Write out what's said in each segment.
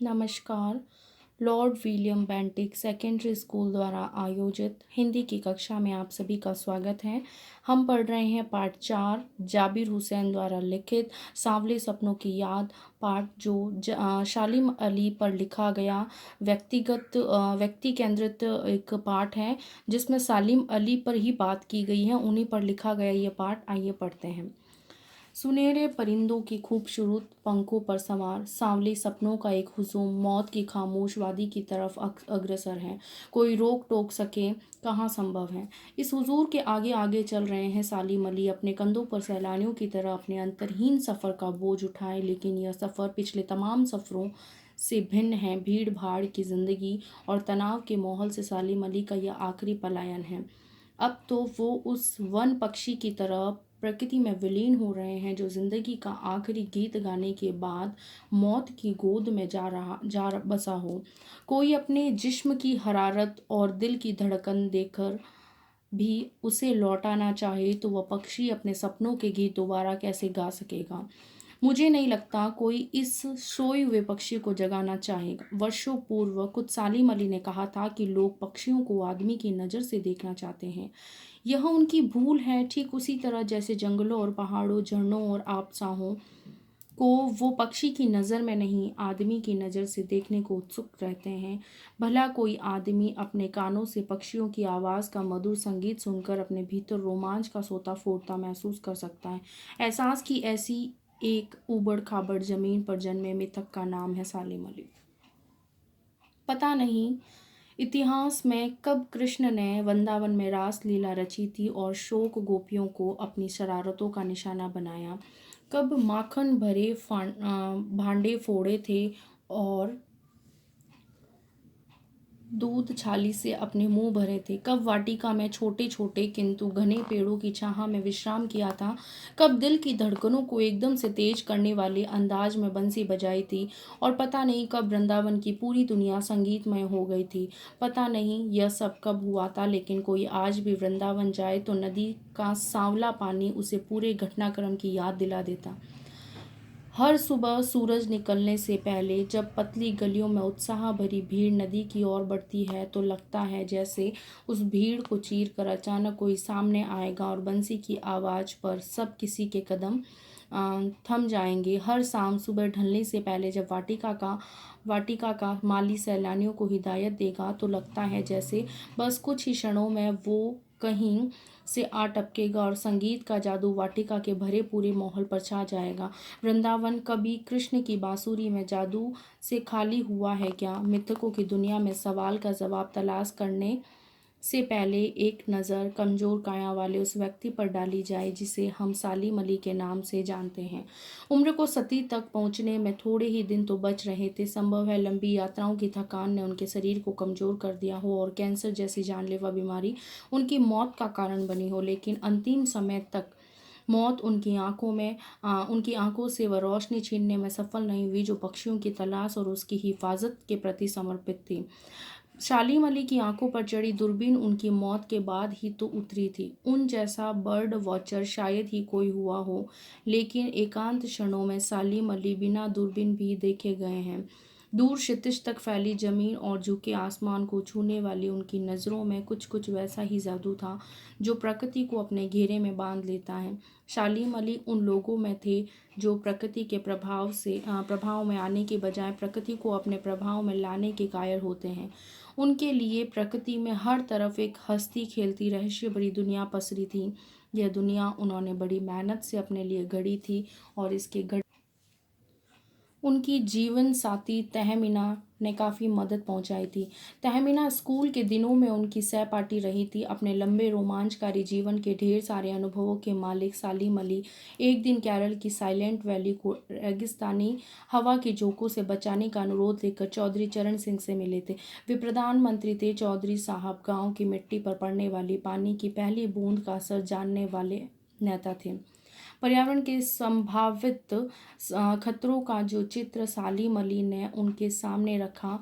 नमस्कार। Lord William Bentinck secondary school द्वारा आयोजित हिंदी की कक्षा में आप सभी का स्वागत है। हम पढ़ रहे हैं पाठ 4 जाबिर हुसैन द्वारा लिखित सांवले सपनों की याद पाठ जो शालिम अली पर लिखा गया व्यक्ति केंद्रित एक पाठ है जिसमें सालिम अली पर ही बात की गई है, उन्हीं पर लिखा गया ये पाठ। आइए पढ़ते हैं। सुनहरे परिंदों की खूबसूरत पंखों पर सवार सांवले सपनों का एक हुजूम मौत की खामोश वादी की तरफ अग्रसर है। कोई रोक टोक सके कहाँ संभव है। इस हुजूर के आगे आगे चल रहे हैं सालिम अली अपने कंधों पर सैलानियों की तरह अपने अंतरहीन सफ़र का बोझ उठाए, लेकिन यह सफ़र पिछले तमाम सफ़रों से भिन्न है। भीड़ भाड़ की ज़िंदगी और तनाव के माहौल से सालिम अली का यह आखिरी पलायन है। अब तो वो उस वन पक्षी की तरह प्रकृति में विलीन हो रहे हैं जो जिंदगी का आखिरी गीत गाने के बाद मौत की गोद में जा बसा हो। कोई अपने जिस्म की हरारत और दिल की धड़कन देकर भी उसे लौटाना चाहे तो वह पक्षी अपने सपनों के गीत दोबारा कैसे गा सकेगा। मुझे नहीं लगता कोई इस सोए हुए पक्षी को जगाना चाहेगा। वर्षों पूर्व कुछ सालिम अली ने कहा था कि लोग पक्षियों को आदमी की नज़र से देखना चाहते हैं। यह उनकी भूल है, ठीक उसी तरह जैसे जंगलों और पहाड़ों, झरनों और आबसाहों को वो पक्षी की नज़र में नहीं, आदमी की नज़र से देखने को उत्सुक रहते हैं। भला कोई आदमी अपने कानों से पक्षियों की आवाज़ का मधुर संगीत सुनकर अपने भीतर रोमांच का सोता फोड़ता महसूस कर सकता है। एहसास की ऐसी एक ऊबड़ खाबड़ जमीन पर जन्मे मिथक का नाम है सालिम अली। पता नहीं इतिहास में कब कृष्ण ने वृंदावन में रास लीला रची थी और शोक गोपियों को अपनी शरारतों का निशाना बनाया। कब माखन भरे भांडे फोड़े थे और दूध छाली से अपने मुंह भरे थे। कब वाटिका में छोटे छोटे किंतु घने पेड़ों की छाह में विश्राम किया था। कब दिल की धड़कनों को एकदम से तेज करने वाले अंदाज में बंसी बजाई थी। और पता नहीं कब वृंदावन की पूरी दुनिया संगीतमय हो गई थी। पता नहीं यह सब कब हुआ था, लेकिन कोई आज भी वृंदावन जाए तो नदी का सांवला पानी उसे पूरे घटनाक्रम की याद दिला देता। हर सुबह सूरज निकलने से पहले जब पतली गलियों में उत्साह भरी भीड़ नदी की ओर बढ़ती है तो लगता है जैसे उस भीड़ को चीर कर अचानक कोई सामने आएगा और बंसी की आवाज़ पर सब किसी के कदम थम जाएंगे। हर शाम सुबह ढलने से पहले जब वाटिका का माली सैलानियों को हिदायत देगा तो लगता है जैसे बस कुछ ही क्षणों में वो कहीं से आ टपकेगा और संगीत का जादू वाटिका के भरे पूरे माहौल पर छा जाएगा। वृंदावन कभी कृष्ण की बांसुरी में जादू से खाली हुआ है क्या? मिथकों की दुनिया में सवाल का जवाब तलाश करने से पहले एक नज़र कमज़ोर काया वाले उस व्यक्ति पर डाली जाए जिसे हम सालिम अली के नाम से जानते हैं। उम्र को सती तक पहुंचने में थोड़े ही दिन तो बच रहे थे। संभव है लंबी यात्राओं की थकान ने उनके शरीर को कमज़ोर कर दिया हो और कैंसर जैसी जानलेवा बीमारी उनकी मौत का कारण बनी हो, लेकिन अंतिम समय तक मौत उनकी आंखों से वह रोशनी छीनने में सफल नहीं हुई जो पक्षियों की तलाश और उसकी हिफाजत के प्रति समर्पित थी। शालीम अली की आंखों पर चढ़ी दूरबीन उनकी मौत के बाद ही तो उतरी थी। उन जैसा बर्ड वॉचर शायद ही कोई हुआ हो, लेकिन एकांत क्षणों में सालिम अली बिना दूरबीन भी देखे गए हैं। दूर क्षितिज तक फैली जमीन और झुके आसमान को छूने वाली उनकी नज़रों में कुछ कुछ वैसा ही जादू था जो प्रकृति को अपने घेरे में बांध लेता है। शालीम अली उन लोगों में थे जो प्रकृति के प्रभाव में आने के बजाय प्रकृति को अपने प्रभाव में लाने के कायल होते हैं। उनके लिए प्रकृति में हर तरफ एक हंसती खेलती रहस्य भरी दुनिया पसरी थी। यह दुनिया उन्होंने बड़ी मेहनत से अपने लिए गढ़ी थी और इसके उनकी जीवन साथी तहमीना ने काफ़ी मदद पहुंचाई थी। तहमीना स्कूल के दिनों में उनकी सहपाठी रही थी। अपने लंबे रोमांचकारी जीवन के ढेर सारे अनुभवों के मालिक सालिम अली एक दिन केरल की साइलेंट वैली को रेगिस्तानी हवा के झोंकों से बचाने का अनुरोध लेकर चौधरी चरण सिंह से मिले थे। वे प्रधानमंत्री थे। चौधरी साहब गांव की मिट्टी पर पड़ने वाली पानी की पहली बूंद का असर जानने वाले नेता थे। पर्यावरण के संभावित खतरों का जो चित्र सालिम अली ने उनके सामने रखा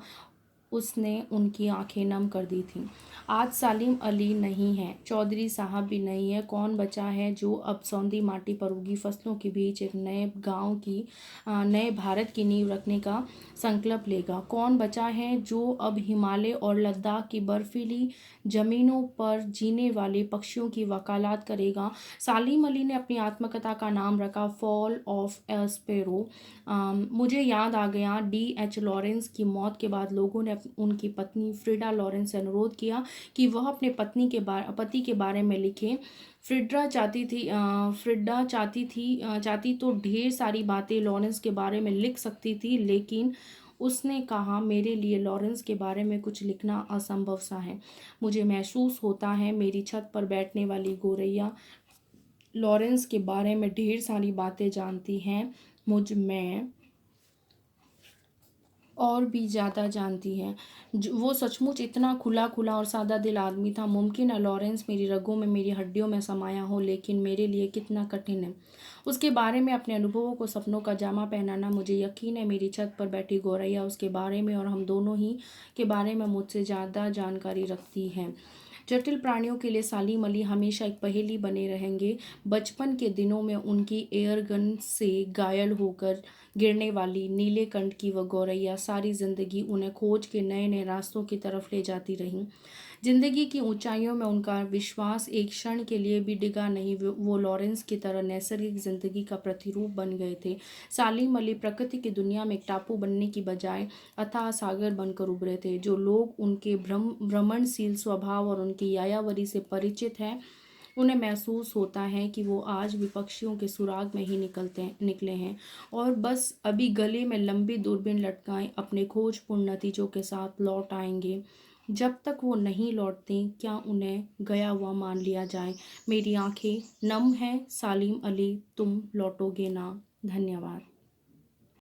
उसने उनकी आंखें नम कर दी थीं। आज सालिम अली नहीं है, चौधरी साहब भी नहीं है। कौन बचा है जो अब सौंधी माटी पर उगी फसलों के बीच एक नए गांव की नए भारत की नींव रखने का संकल्प लेगा? कौन बचा है जो अब हिमालय और लद्दाख की बर्फीली ज़मीनों पर जीने वाले पक्षियों की वकालत करेगा? सालिम अली ने अपनी आत्मकथा का नाम रखा फॉल ऑफ ए स्पैरो। मुझे याद आ गया, D.H. लॉरेंस की मौत के बाद लोगों ने उनकी पत्नी फ्रिडा लॉरेंस से अनुरोध किया कि वह अपने पति के बारे में लिखें। फ्रिडा चाहती तो ढेर सारी बातें लॉरेंस के बारे में लिख सकती थी, लेकिन उसने कहा, मेरे लिए लॉरेंस के बारे में कुछ लिखना असंभव सा है। मुझे महसूस होता है मेरी छत पर बैठने वाली गोरैया लॉरेंस के बारे में ढेर सारी बातें जानती हैं, मुझ में और भी ज़्यादा जानती है। वो सचमुच इतना खुला खुला और सादा दिल आदमी था। मुमकिन है लॉरेंस मेरी रगों में, मेरी हड्डियों में समाया हो, लेकिन मेरे लिए कितना कठिन है उसके बारे में अपने अनुभवों को सपनों का जामा पहनाना। मुझे यकीन है मेरी छत पर बैठी गौरैया उसके बारे में और हम दोनों ही के बारे में मुझसे ज़्यादा जानकारी रखती है। जटिल प्राणियों के लिए सालिम अली हमेशा एक पहेली बने रहेंगे। बचपन के दिनों में उनकी एयरगन से घायल होकर गिरने वाली नीलेकंठ की वह गौरैया सारी जिंदगी उन्हें खोज के नए नए रास्तों की तरफ ले जाती रही। जिंदगी की ऊंचाइयों में उनका विश्वास एक क्षण के लिए भी डिगा नहीं। वो लॉरेंस की तरह नैसर्गिक जिंदगी का प्रतिरूप बन गए थे। सालिम अली प्रकृति की दुनिया में एक टापू बनने की बजाय अथाह सागर बनकर उभरे थे। जो लोग उनके भ्रमणशील स्वभाव और उनकी यायावरी से परिचित हैं, उन्हें महसूस होता है कि वो आज विपक्षियों के सुराग में ही निकले हैं और बस अभी गले में लंबी दूरबीन लटकाए अपने खोजपूर्ण नतीजों के साथ लौट आएंगे। जब तक वो नहीं लौटते, क्या उन्हें गया हुआ मान लिया जाए? मेरी आंखें नम हैं सालिम अली, तुम लौटोगे ना? धन्यवाद।